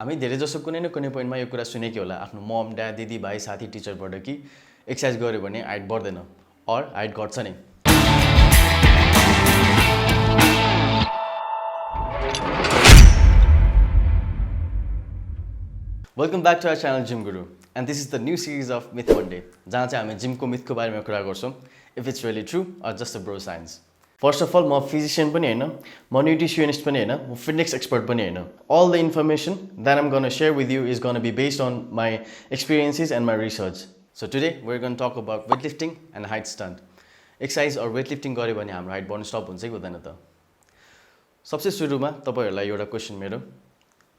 हामी धेरै जसो कुनै न कुनै पोइन्टमा यो कुरा सुनेकै होला आफ्नो मम ड्याड दिदी भाइ साथी टिचरबाट कि एक्सर्साइज गर्यो भने हाइट बढ्दैन अर हाइट घट्छ नै। Welcome back to our channel Gym Guru and this is the new series of myth Monday जहाँ चाहिँ हामी जिमको मिथको बारेमा कुरा गर्छौँ if it's really true or just a bro science. First of all म फिजिशियन पनि होइन, म न्युट्रिसनिस्ट पनि होइन, म फिटनेस एक्सपर्ट पनि होइन। All the information that I'm gonna share with you is gonna be based on my experiences and my research. So today we're gonna talk about weight lifting and height stunt. Exercise or weight lifting गऱ्यो भने हाम्रो height बढ्नु stop हुन्छ कि हुँदैन त? सबसे सुरुमा तपाईँहरूलाई एउटा क्वेसन मेरो,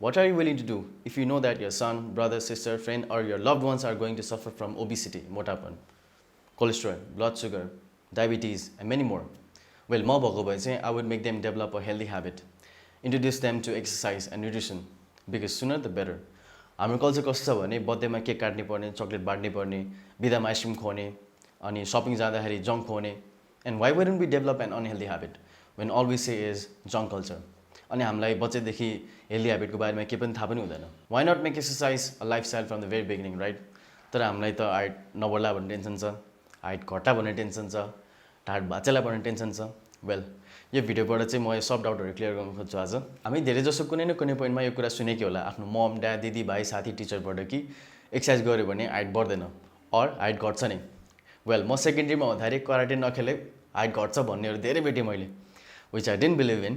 what are you willing to do if you know that your son, brother, sister, friend or your loved ones are going to suffer from obesity, motapan, cholesterol, blood sugar, diabetes and many more? Well, ma bhako bhai chahi I would make them develop a healthy habit, introduce them to exercise and nutrition because sooner the better. हाम्रो culture कस्तो छ भने बर्थडेमा cake काट्ने पर्ने, chocolate बाँड्ने पर्ने, बिदामा ice cream खुवाउने, अनि सपिङ जाँदाखेरि जङ्क खुवाउने, and why wouldn't we develop an unhealthy habit when all we say is junk culture? अनि हामीलाई बच्चैदेखि हेल्दी ह्याबिटको बारेमा केही पनि थाहा पनि हुँदैन। Why not make exercise a lifestyle from the very beginning, right? तर हामीलाई त हाइट नबढ्ला भन्ने टेन्सन छ, हाइट घट्टा भन्ने टेन्सन छ, ढाड भाँचेला भन्ने टेन्सन छ। वेल, यो भिडियोबाट चाहिँ म यो सब डाउटहरू क्लियर गर्न खोज्छु आज। हामी धेरै जसो कुनै न कुनै पोइन्टमा यो कुरा सुनेकै होला आफ्नो मम ड्याड दिदी भाइ साथी टिचरबाट कि एक्सर्साइज गऱ्यो भने हाइट बढ्दैन अर हाइट घट्छ नै। वेल, म सेकेन्डरीमा हुँदाखेरि कराटे नखेले हाइट घट्छ भन्नेहरू धेरै भेटेँ मैले, which I didn't believe in,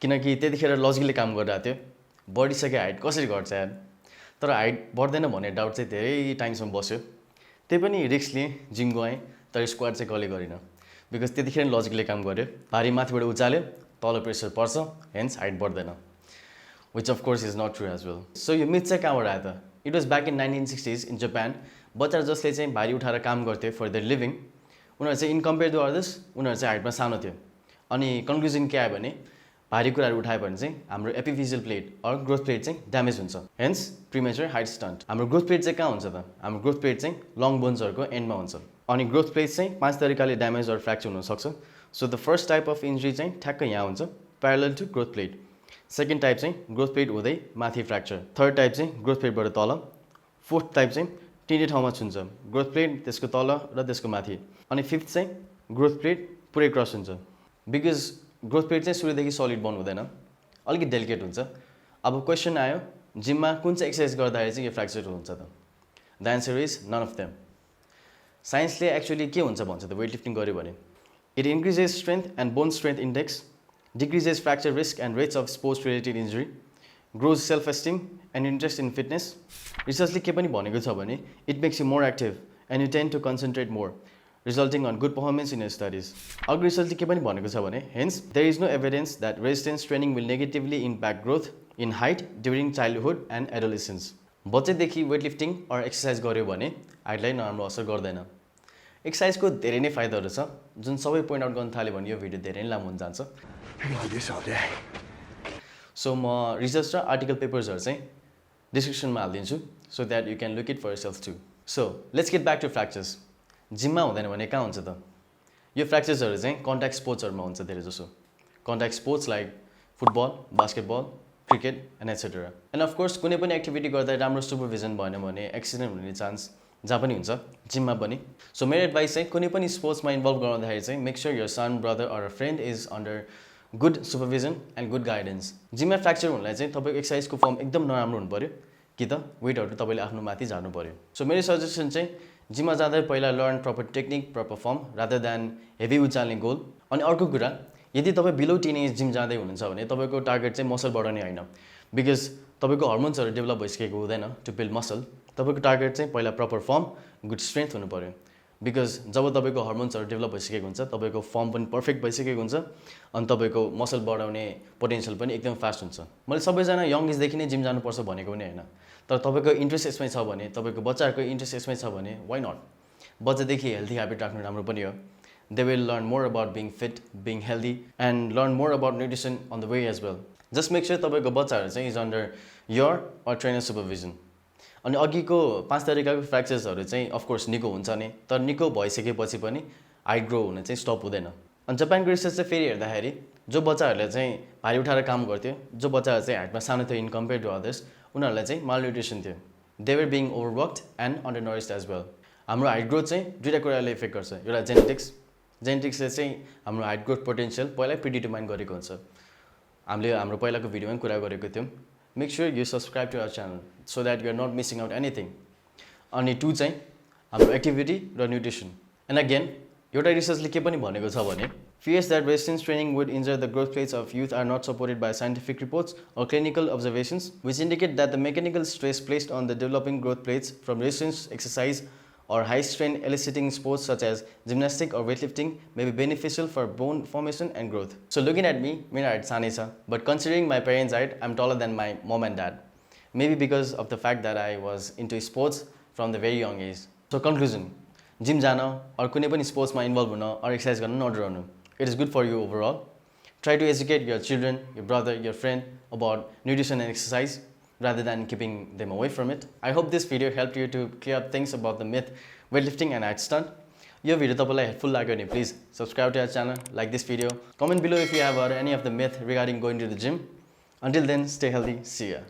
किनकि त्यतिखेर लजिकले काम गरिरहेको थियो। बढिसक्यो हाइट कसरी घट्छ यार, तर हाइट बढ्दैन भन्ने डाउट चाहिँ धेरै टाइमसम्म बस्यो। त्यही पनि रिस्क लिएँ, जिम गएँ, तर स्क्वाड चाहिँ कहिले गरिनँ बिकज त्यतिखेर लजिकले काम गर्यो। भारी माथिबाट उचाल्यो, तल प्रेसर पर्छ, हेन्स हाइट बढ्दैन, which of course is not true as well. So यो मिथ चाहिँ कहाँबाट आयो त? It was back in 1960s in Japan. बच्चाहरू जसले चाहिँ भारी उठाएर काम गर्थ्यो फर देयर लिभिङ, उनीहरू चाहिँ इन कम्पेयर टु अदर्स उनीहरू चाहिँ हाइटमा सानो थियो। अनि कन्क्लुजन के आयो भने भारी कुराहरू उठायो भने चाहिँ हाम्रो epiphyseal plate or growth plate चाहिँ ड्यामेज हुन्छ, हेन्स प्रिमेचर हाइट स्टन्ट। हाम्रो ग्रोथ प्लेट चाहिँ कहाँ हुन्छ त? हाम्रो ग्रोथ प्लेट चाहिँ लङ बोन्सहरूको एन्डमा हुन्छ। अनि ग्रोथ प्लेट चाहिँ 5 तरिकाले ड्यामेज अर फ्र्याक्चर हुनसक्छ। So the first type of injury चाहिँ ठ्याक्कै यहाँ हुन्छ, parallel to growth plate. Second type चाहिँ ग्रोथ प्लेट हुँदै माथि फ्र्याक्चर। थर्ड टाइप चाहिँ ग्रोथ प्लेटबाट तल। फोर्थ टाइप चाहिँ तिनटै ठाउँमा छुन्छ, ग्रोथ प्लेट त्यसको तल र त्यसको माथि। अनि फिफ्थ चाहिँ ग्रोथ प्लेट पुरै क्रस हुन्छ। बिकज ग्रोथ प्लेट चाहिँ सुरुदेखि सलिड बन्नु हुँदैन, अलिकति डेलिकेट हुन्छ। अब क्वेसन आयो, जिममा कुन चाहिँ एक्सर्साइज गर्दाखेरि चाहिँ यो फ्र्याक्चर हुन्छ त? The answer is none of them. साइन्सले एक्चुअली के हुन्छ भन्छ त वेट लिफ्टिङ गर्यो भने? It increases strength and bone strength index, decreases fracture risk and rates of sports related injury, grows self esteem and interest in fitness. रिसर्चले के पनि भनेको छ भने it makes you more active and you tend to concentrate more, resulting on good performance in your studies. अर्को रिसर्चले के पनि भनेको छ भने hence there is no evidence that resistance training will negatively impact growth in height during childhood and adolescence. बच्चैदेखि weight lifting or exercise गर्यो भने हाइटलाई नराम्रो असर गर्दैन। एक्सर्साइजको धेरै नै फाइदाहरू छ जुन सबै पोइन्ट आउट गर्न थाल्यो भने यो भिडियो धेरै नै लामो हुन जान्छ। सो म रिसर्च र आर्टिकल पेपर्सहरू चाहिँ डिस्क्रिप्सनमा हालिदिन्छु so that you can look it for yourself too. So let's get back to fractures. जिममा हुँदैन भने कहाँ हुन्छ त? यो फ्र्याक्चर्सहरू चाहिँ कन्ट्याक्ट स्पोर्ट्सहरूमा हुन्छ धेरै जसो। Contact sports like football, basketball, cricket and etcetera. And of course कुनै पनि एक्टिभिटी गर्दा राम्रो सुपरभिजन भएन भने एक्सिडेन्ट हुने चान्स जहाँ पनि हुन्छ, जिममा पनि। सो मेरो एडभाइस चाहिँ कुनै पनि स्पोर्ट्समा इन्भल्भ गराउँदाखेरि चाहिँ make sure your son, brother or friend is under good supervision and good guidance. जिममा फ्र्याक्चर हुनलाई चाहिँ तपाईँको एक्सर्साइजको फर्म एकदम नराम्रो हुनु पऱ्यो कि त वेटहरू तपाईँले आफ्नो माथि झार्नु पऱ्यो। सो मेरो सजेसन चाहिँ जिममा जाँदा पहिला learn proper technique, proper form rather than heavy उचाल्ने गोल। अनि अर्को कुरा, यदि तपाईँ बिलो टिन एज जिम जाँदै हुनुहुन्छ भने तपाईँको टार्गेट चाहिँ मसल बढाउने होइन, बिकज तपाईँको हर्मोन्सहरू डेभलप भइसकेको हुँदैन टु बिल्ड मसल। तपाईँको टार्गेट चाहिँ पहिला प्रपर फर्म, गुड स्ट्रेन्थ हुनु पऱ्यो। बिकज जब तपाईँको हर्मोन्सहरू डेभलप भइसकेको हुन्छ तपाईँको फर्म पनि पर्फेक्ट भइसकेको हुन्छ अनि तपाईँको मसल बढाउने पोटेन्सियल पनि एकदम फास्ट हुन्छ। मैले सबैजना यङ एजदेखि नै जिम जानुपर्छ भनेको पनि होइन, तर तपाईँको इन्ट्रेस्ट यसमै छ भने, तपाईँको बच्चाहरूको इन्ट्रेस्ट यसमै छ भने वाइ नट? बच्चादेखि हेल्दी ह्याबिट राख्नु राम्रो पनि हो। They will learn more about being fit, being healthy and learn more about nutrition on the way as well. Just make sure तपाईँको बच्चाहरू चाहिँ is under your or trainer supervision. अनि अघिको 5 तरिकाको फ्र्याक्चर्सहरू चाहिँ अफकोर्स निको हुन्छ नै, तर निको भइसकेपछि पनि हाइट ग्रो हुन चाहिँ स्टप हुँदैन। अनि जापानको रिसर्च चाहिँ फेरि हेर्दाखेरि जो बच्चाहरूले चाहिँ भारी उठाएर काम गर्थ्यो जो बच्चाहरू चाहिँ हाइटमा सानो थियो इन कम्पेयर टु अदर्स उनीहरूलाई चाहिँ मालन्युट्रिसन थियो they were being overworked and undernourished as well हाम्रो हाइट ग्रोथ चाहिँ दुईवटा कुराले इफेक्ट गर्छ एउटा जेनेटिक्सले चाहिँ हाम्रो हाइट ग्रोथ पोटेन्सियल पहिल्यै प्रिडिटर्माइन गरेको हुन्छ हामीले हाम्रो पहिलाको भिडियोमा कुरा गरेको थियौँ make sure you subscribe to our channel so that you are not missing out anything अनि 2 चाहिँ हाम्रो एक्टिभिटी र न्युट्रिसन एन्ड अगेन एउटा रिसर्चले के पनि भनेको छ भने fears that resistance training would injure the growth plates of youth are not supported by scientific reports or clinical observations, which indicate that the mechanical stress placed on the developing growth plates from resistance exercise or high-strain eliciting sports such as gymnastics or weightlifting may be beneficial for bone formation and growth. So looking at me, मेरो height सानै छ, but considering my parents' height, I'm taller than my mom and dad. Maybe because of the fact that I was into sports from the very young age. So conclusion, gym जान or कुनै पनि स्पोर्ट्समा involve हुन or exercise गर्न नडराउनु. It is good for you overall. Try to educate your children, your brother, your friend about nutrition and exercise rather than keeping them away from it. I hope this video helped you to clear up things about the myth, weightlifting and height stunt. Your video tapalai helpful लाग्यो भने please subscribe to our channel, like this video, comment below if you have heard any of the myth regarding going to the gym. Until then, stay healthy. See ya.